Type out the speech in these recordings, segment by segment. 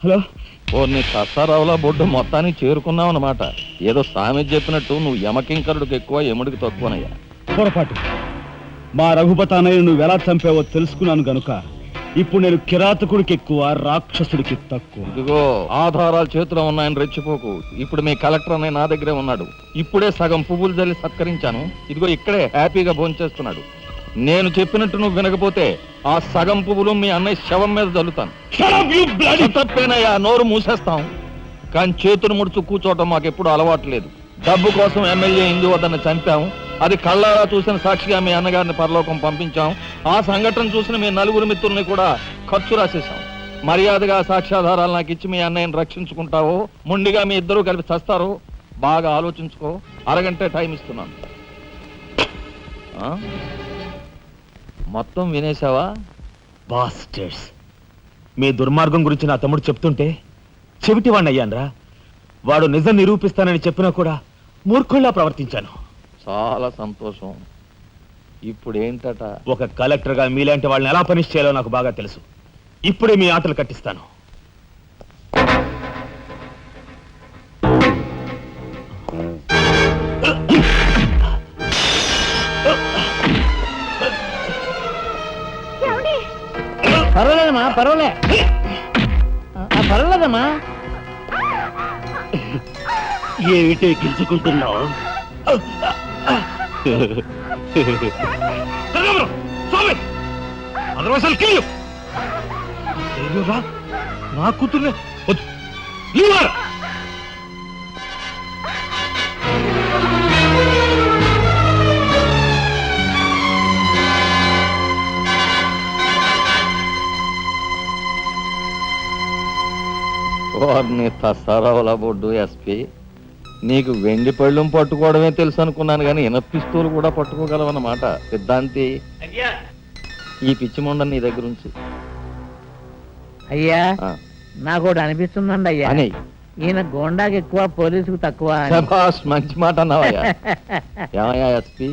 Hello. ఓ నీ తసారావులా బొడ్డు మొత్తానికి చేరుకున్నావు అన్నమాట. ఏదో సామె చెప్పినట్టు నువ్వు యమకింకరుడికి ఎక్కువ యముడికి తక్కువనయ్యా. పొరపాటు. మా రఘుపతి అన్నయ్య నువ్వు ఎలా చంపావో తెలుసుకున్నాను గనుక ఇప్పుడు నేను కిరాతకుడికి ఎక్కువ, రాక్షసుడికి తక్కువ. ఇదిగో ఆధారాలు చేతిలో ఉన్నాయని రెచ్చిపోకు. ఇప్పుడు మీ కలెక్టర్ అన్నయ్య నా దగ్గరే ఉన్నాడు. ఇప్పుడే సగం పువ్వులు జల్లి సత్కరించాను. ఇదిగో ఇక్కడే హ్యాపీగా భోంచేస్తున్నాడు. నేను చెప్పినట్టు నువ్వు వినకపోతే ఆ సగం పువ్వులు మీ అన్నయ్య శవం మీద జల్లుతాను. తప్పేనయ్యా, నోరు మూసేస్తాం. కానీ చేతులు ముడుచు కూర్చోవటం మాకు ఎప్పుడు అలవాటు లేదు. డబ్బు కోసం ఎమ్మెల్యే ఇందువద్దన్న చంపాము. అది కళ్ళారా చూసిన సాక్షిగా మీ అన్నగారిని పరలోకం పంపించాం. ఆ సంఘటన చూసిన మీ నలుగురు మిత్రుల్ని కూడా ఖర్చు రాసేశాం. మర్యాదగా సాక్ష్యాధారాలు నాకు ఇచ్చి మీ అన్నయ్యని రక్షించుకుంటావో ముండిగా మీ ఇద్దరూ కలిపి చస్తారో బాగా ఆలోచించుకో. అరగంట టైం ఇస్తున్నాను. మొత్తం వినేశావా? బాస్టర్స్, మీ దుర్మార్గం గురించి నా తమ్ముడు చెప్తుంటే చెవిటి వాడిని అయ్యాన్రా. వాడు నిజం నిరూపిస్తానని చెప్పినా కూడా మూర్ఖుల్లా ప్రవర్తించాను. చాలా సంతోషం. ఇప్పుడు ఏంటట? ఒక కలెక్టర్గా మీలాంటి వాళ్ళని ఎలా పనిష్ చేయాలో నాకు బాగా తెలుసు. ఇప్పుడే మీ ఆటలు కట్టిస్తాను. పర్వాలేదమ్మా, పర్వాలేదమ్మా. ఏమిటే గిల్చుకుంటున్నావు? నా కూతుర్నే వారిని తసారావుల బొడ్డు ఎస్పీ, నీకు వెండి పళ్ళం పట్టుకోవడమే తెలుసు అనుకున్నాను కానీ పిస్తూలు కూడా పట్టుకోగలవన్నమాట. సిద్ధాంతి, ఈ పిచ్చి మొండ నీ దగ్గర ఉంచి. అయ్యా, నాకు ఒకటి అనిపిస్తుందండి అయ్యా, అని ఈయన గోండాకి ఎక్కువ, పోలీసుకు తక్కువ. మంచి మాట అన్నావయ్యా. ఏమయ్యా ఎస్పీ,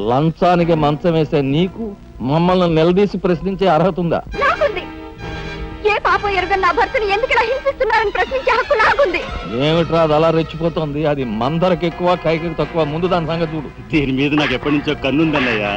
లంచానికి మంచం వేసే నీకు మమ్మల్ని నిలదీసి ప్రశ్నించే అర్హత ఉందా? ఏ పాపం ఎరుగని నా భర్తని ఎందుకు ఇలా హింసిస్తున్నారని ప్రశ్నించే హక్కు నాకుంది. ఏమిట్రా అది అలా రెచ్చిపోతుంది? అది మందరికి ఎక్కువ, కైకి తక్కువ. ముందు దాని సంగతి చూడు. దీని మీద నాకు ఎప్పటి నుంచో కన్నుందన్నయ్యా.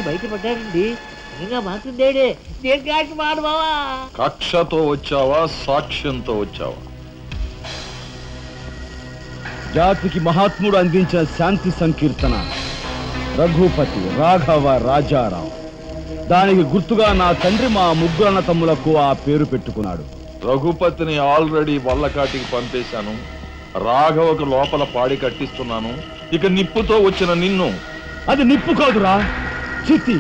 బయటపడ్డాడండి. నిజంగా మాట్లాడాడే. దేనికి మాడబావా? కక్షతో వచ్చావా, సాక్ష్యంతో వచ్చావా? జాతికి మహాత్ముడు అందించిన శాంతి సంకీర్తన రఘుపతి రాఘవ రాజారావు. దానికి గుర్తుగా నా తండ్రి మా ముగ్గురన్న తమ్ములకు ఆ పేరు పెట్టుకున్నాడు. రఘుపతిని ఆల్రెడీ వల్లకాటికి పంపేశాను. రాఘవకు లోపల పాడి కట్టిస్తున్నాను. ఇక నిప్పుతో వచ్చిన నిన్ను. అది నిప్పు కాదురా, చితి.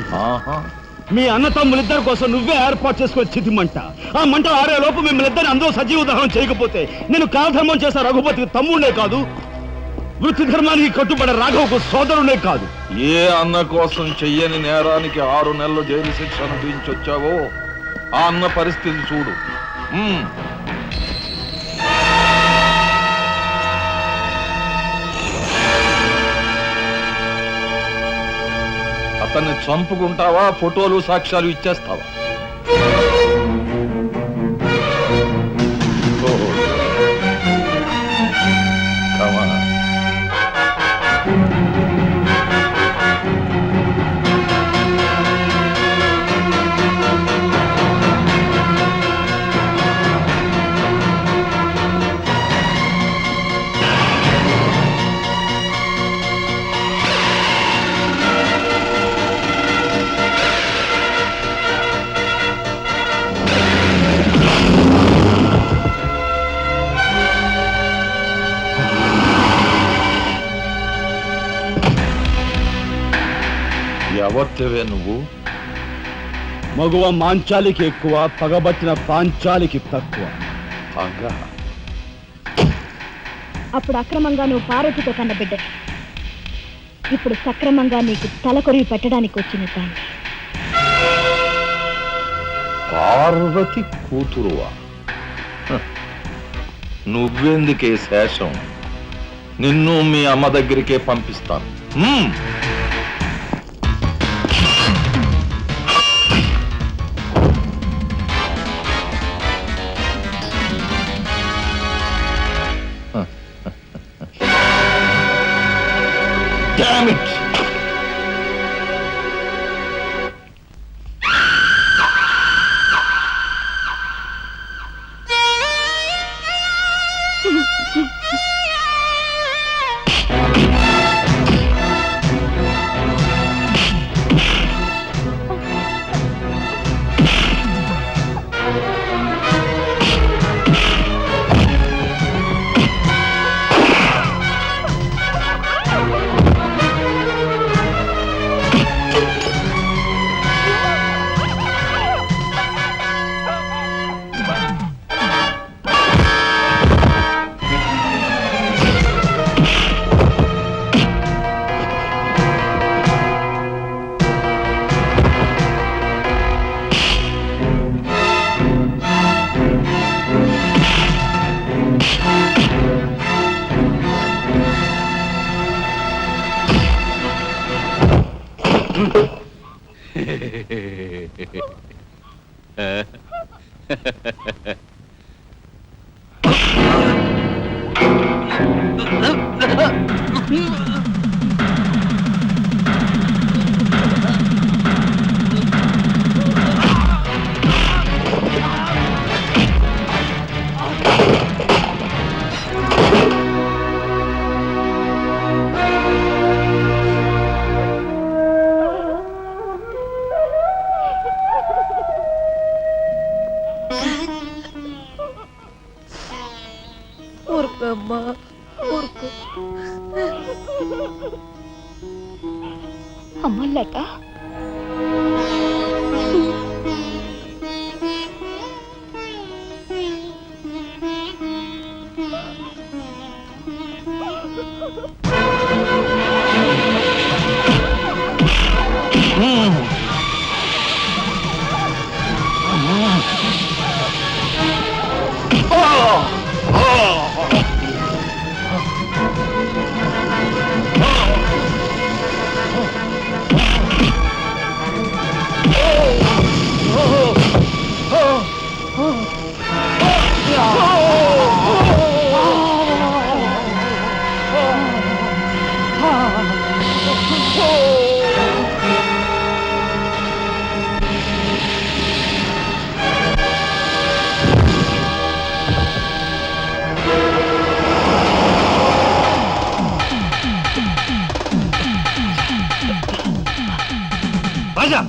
మీ అన్న తమ్ములిద్దరి కోసం నువ్వే ఏర్పాటు చేసుకున్న చితి మంట. ఆ మంట ఆరే లోపు మిమ్మల్ని ఇద్దరిని అందరూ సజీవ దహనం చేయకపోతే నేను కాలధర్మం చేసిన రఘుపతికి తమ్ముడే కాదు, వృత్తి ధర్మానికి కట్టుబడే రాఘవకు సోదరుడే కాదు. ఏ అన్న కోసం చెయ్యని నేరానికి 6 నెలలు జైలు శిక్ష అనుభవించొచ్చావో ఆ అన్న పరిస్థితి చూడు. అతన్ని చంపుకుంటావా, ఫోటోలు సాక్ష్యాలు ఇచ్చేస్తావా? ఎవరివే నువ్వు? మగువ మాంచాలికి ఎక్కువ, పగబట్టిన పాంచాలికి తక్కువ. అగా అప్పుడు అక్రమంగా నువ్వు పార్వతితో కన్న బిడ్డ, ఇప్పుడు సక్రమంగా నీకు తలకొరివి పెట్టడానికి వచ్చిన దాన్ని. పార్వతి కూతురువా? హ, నువ్వెందుకే శేషం? నిన్ను మీ అమ్మ దగ్గరికే పంపిస్తాను. Damn it! ఊరుకోమ్మా, ఊరుకో. అమ్మ లత,